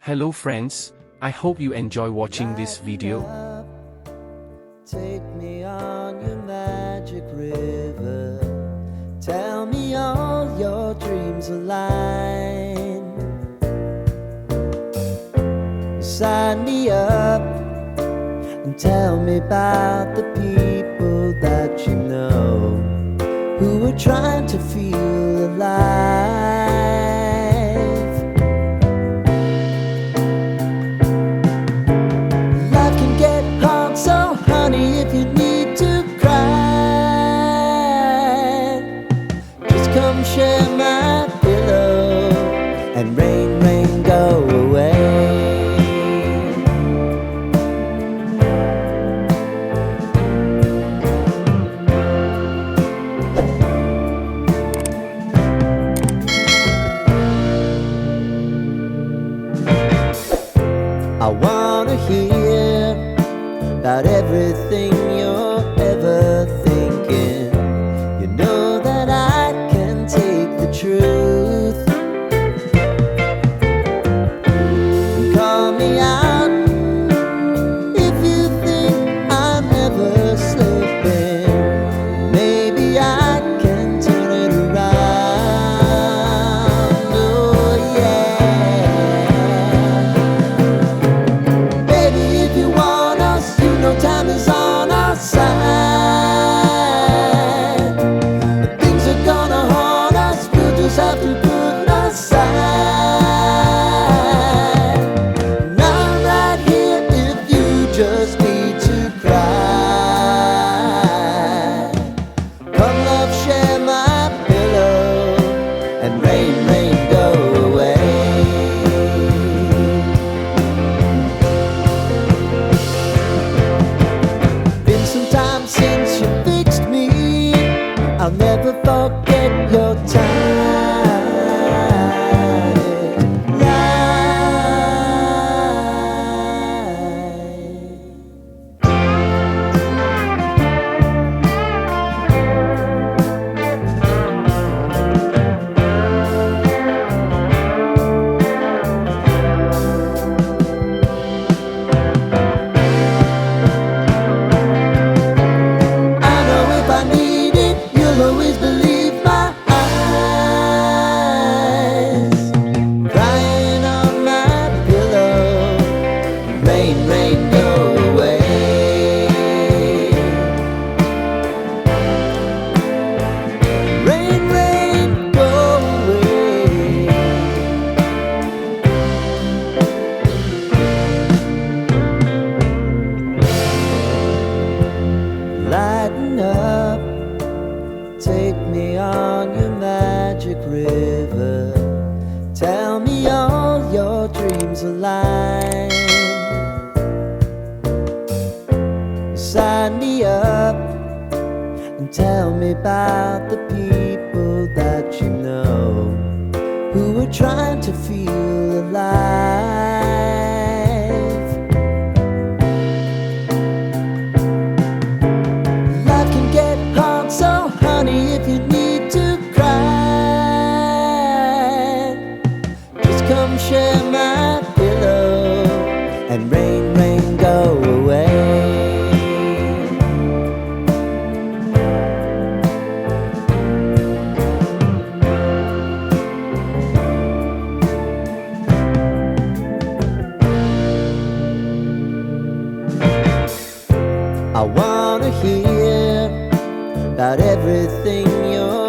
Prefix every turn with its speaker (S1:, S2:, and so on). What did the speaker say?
S1: Hello friends, I hope you enjoy watching this video.
S2: Take me on your magic river. Tell me all your dreams align. Sign me up and tell me about the people that you know who are trying to feel alive. Life can get hard, so honey, if you need to cry, just come share my pillow and rain, rain, go away. I wanna hear about everything you're ever thinking. You know that I can take the truth. And call me out if you think I'm ever slipping. Maybe I can turn it around. Oh yeah. Baby, if you want us, you know time is on our side. But things are gonna haunt us, we'll just have to put aside. And I'm right here if you just need to cry. Come love, share my pillow and rain, rain, go away. Been some time since you fixed me. I'll never forget your time. I know if I need it, you'll always believe my eyes. Crying on my pillow, rain, rain, go away. Rain, rain, go away. Lighten up, take me on your magic river. Tell me all your dreams align. Sign me up and tell me about the people that you know who are trying to feel alive. Life can get hard, so honey, if you need to cry, just come share my pillow and rain, rain, go away. I wanna hear about everything you're